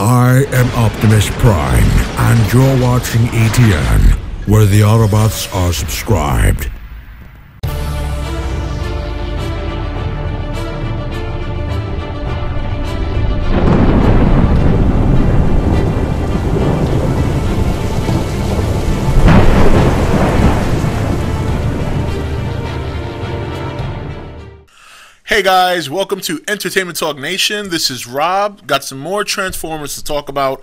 I am Optimus Prime, and you're watching E.T.N, where the Autobots are subscribed. Hey guys, welcome to Entertainment Talk Nation. This is Rob. Got some more Transformers to talk about.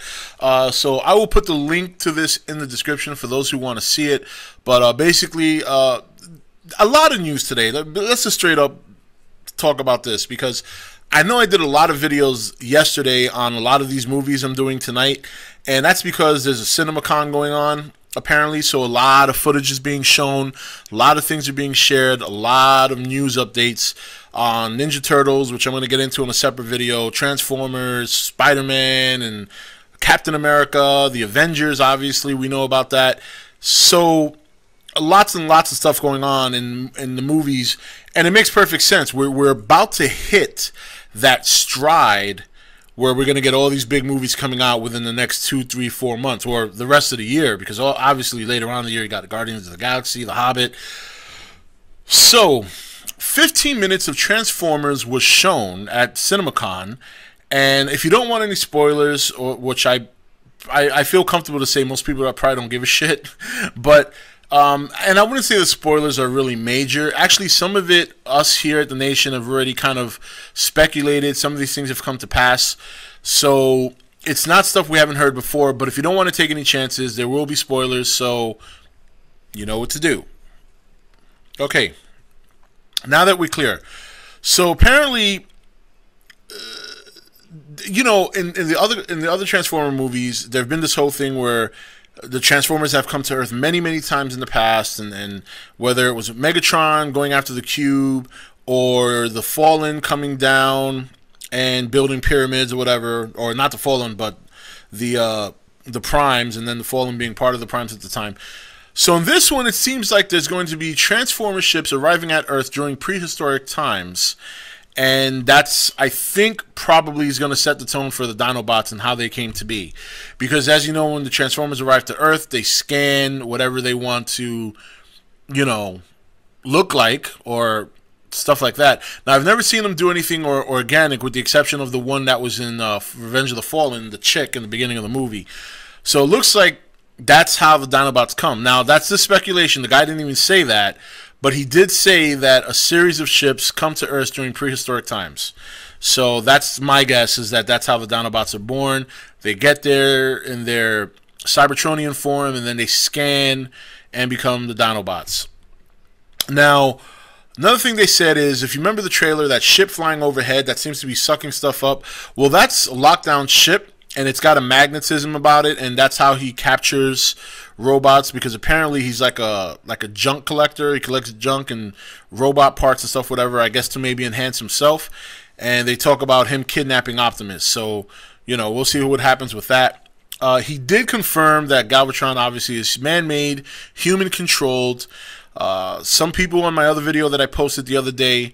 So I will put the link to this in the description for those who want to see it. But basically, a lot of news today. Let's just straight up talk about this, because I know I did a lot of videos yesterday on a lot of these movies I'm doing tonight. And that's because there's a cine-con going on, apparently. So a lot of footage is being shown. A lot of things are being shared. A lot of news updates on Ninja Turtles, which I'm going to get into in a separate video, Transformers, Spider-Man, and Captain America, the Avengers, obviously, we know about that. So lots and lots of stuff going on in the movies, and it makes perfect sense. We're about to hit that stride where we're going to get all these big movies coming out within the next 2, 3, 4 months, or the rest of the year, because obviously later on in the year you got the Guardians of the Galaxy, The Hobbit. So 15 minutes of Transformers was shown at CinemaCon, and if you don't want any spoilers, or which I feel comfortable to say most people probably don't give a shit, but and I wouldn't say the spoilers are really major. Actually, some of it, us here at the Nation have already kind of speculated. Some of these things have come to pass, so it's not stuff we haven't heard before. But if you don't want to take any chances, there will be spoilers, so you know what to do. Okay. Now that we're clear, so apparently, you know, in the other Transformer movies, there've been this whole thing where the Transformers have come to Earth many, many times in the past, and whether it was Megatron going after the Cube, or the Fallen coming down and building pyramids or whatever, or not the Fallen, but the Primes, and then the Fallen being part of the Primes at the time. So in this one, it seems like there's going to be Transformer ships arriving at Earth during prehistoric times. And that's, I think, probably is going to set the tone for the dinobots and how they came to be. Because as you know, when the Transformers arrive to Earth, they scan whatever they want to, you know, look like, or stuff like that. Now, I've never seen them do anything organic, with the exception of the one that was in Revenge of the Fallen, the chick in the beginning of the movie. So it looks like that's how the dinobots come. Now, that's the speculation. The guy didn't even say that, but he did say that a series of ships come to Earth during prehistoric times. So that's my guess, is that that's how the dinobots are born. They get there in their Cybertronian form, and then they scan and become the dinobots. Now, another thing they said is, if you remember the trailer, that ship flying overhead that seems to be sucking stuff up, well, that's a lockdown ship. And it's got a magnetism about it, and that's how he captures robots, because apparently he's like a junk collector. He collects junk and robot parts and stuff, whatever, I guess to maybe enhance himself. And they talk about him kidnapping Optimus. So, you know, we'll see what happens with that. He did confirm that Galvatron obviously is man-made, human-controlled. Some people on my other video that I posted the other day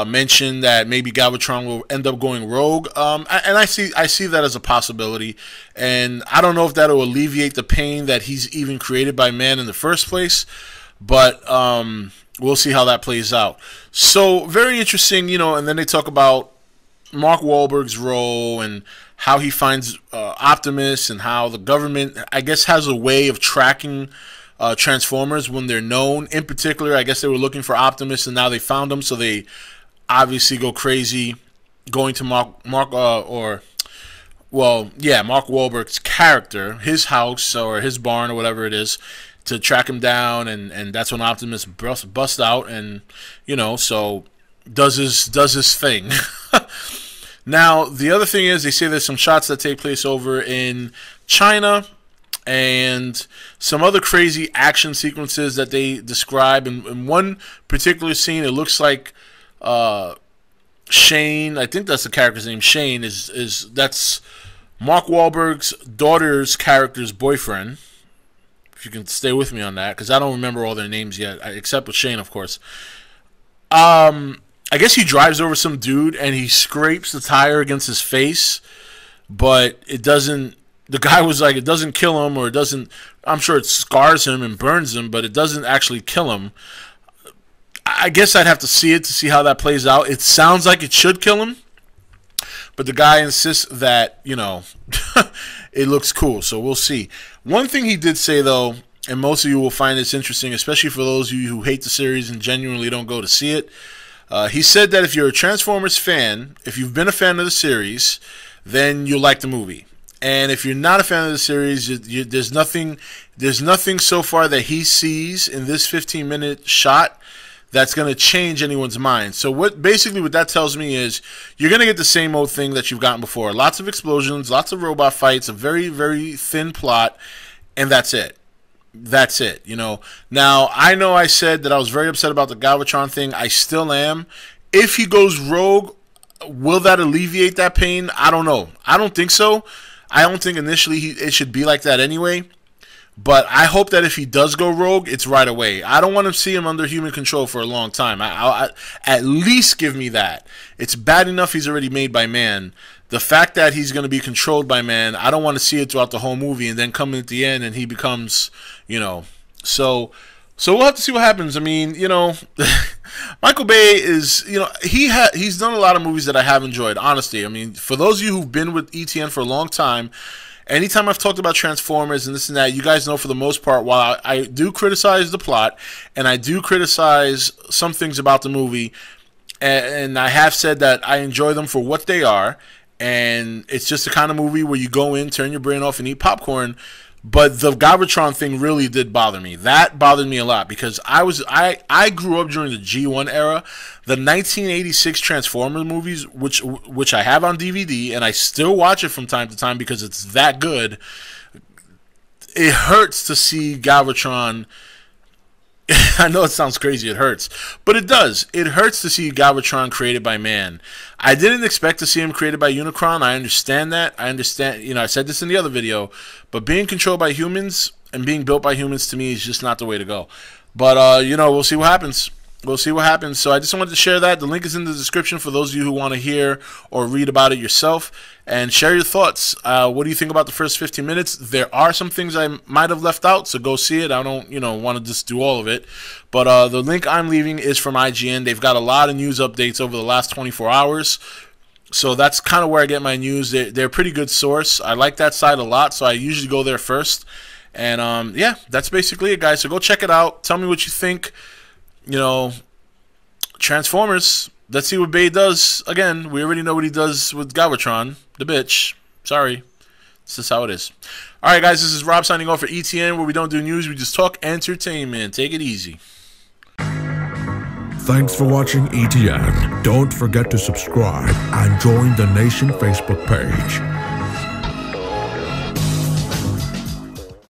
mentioned that maybe Galvatron will end up going rogue, and I see that as a possibility, and I don't know if that will alleviate the pain that he's even created by man in the first place, but we'll see how that plays out. So very interesting, you know. And then they talk about Mark Wahlberg's role and how he finds Optimus, and how the government, I guess, has a way of tracking Transformers when they're known. In particular, I guess they were looking for Optimus, and now they found him, so they obviously go crazy going to Mark Wahlberg's character, his house or his barn or whatever it is, to track him down, and that's when Optimus busts out, and you know, so does his thing. Now, the other thing is, they say there's some shots that take place over in China, and some other crazy action sequences that they describe. In one particular scene, it looks like Shane, I think that's the character's name, Shane, that's Mark Wahlberg's daughter's character's boyfriend. If you can stay with me on that, because I don't remember all their names yet, except with Shane, of course. I guess he drives over some dude, and he scrapes the tire against his face. but it doesn't. The guy was like, it doesn't kill him, or it doesn't. I'm sure it scars him and burns him, but it doesn't actually kill him. I guess I'd have to see it to see how that plays out. It sounds like it should kill him, but the guy insists that, you know, it looks cool, so we'll see. One thing he did say, though, and most of you will find this interesting, especially for those of you who hate the series and genuinely don't go to see it. He said that if you're a Transformers fan, if you've been a fan of the series, then you'll like the movie. And if you're not a fan of the series, there's nothing so far that he sees in this 15-minute shot that's going to change anyone's mind. So what that tells me is you're going to get the same old thing that you've gotten before. Lots of explosions, lots of robot fights, a very, very thin plot, and that's it. That's it, you know. Now, I know I said that I was very upset about the Galvatron thing. I still am. If he goes rogue, will that alleviate that pain? I don't know. I don't think so. I don't think initially it should be like that anyway. But I hope that if he does go rogue, it's right away. I don't want to see him under human control for a long time. I at least give me that. It's bad enough he's already made by man. The fact that he's going to be controlled by man, I don't want to see it throughout the whole movie and then come in at the end and he becomes, you know. So we'll have to see what happens. I mean, you know, Michael Bay is, you know, he's done a lot of movies that I have enjoyed, honestly. I mean, for those of you who've been with E.T.N for a long time, anytime I've talked about Transformers and this and that, you guys know for the most part, while I do criticize the plot and I do criticize some things about the movie, and I have said that I enjoy them for what they are, and it's just the kind of movie where you go in, turn your brain off, and eat popcorn. But the Galvatron thing really did bother me. That bothered me a lot because I grew up during the G1 era. The 1986 Transformers movies, which I have on DVD, and I still watch it from time to time because it's that good. It hurts to see Galvatron. I know it sounds crazy, it hurts. But it does. It hurts to see Galvatron created by man. I didn't expect to see him created by Unicron. I understand that. I understand, you know, I said this in the other video. But being controlled by humans and being built by humans to me is just not the way to go. But, you know, we'll see what happens. We'll see what happens. So I just wanted to share that. The link is in the description for those of you who want to hear or read about it yourself. And share your thoughts. What do you think about the first 15 minutes? There are some things I might have left out, so go see it. I don't, you know, want to just do all of it. But the link I'm leaving is from IGN. They've got a lot of news updates over the last 24 hours. So that's kind of where I get my news. They're a pretty good source. I like that site a lot, so I usually go there first. And, yeah, that's basically it, guys. So go check it out. Tell me what you think. You know, Transformers. Let's see what Bay does. Again, we already know what he does with Galvatron, the bitch. Sorry. This is how it is. Alright, guys, this is Rob signing off for E.T.N, where we don't do news, we just talk entertainment. Take it easy. Thanks for watching E.T.N. Don't forget to subscribe and join the Nation Facebook page.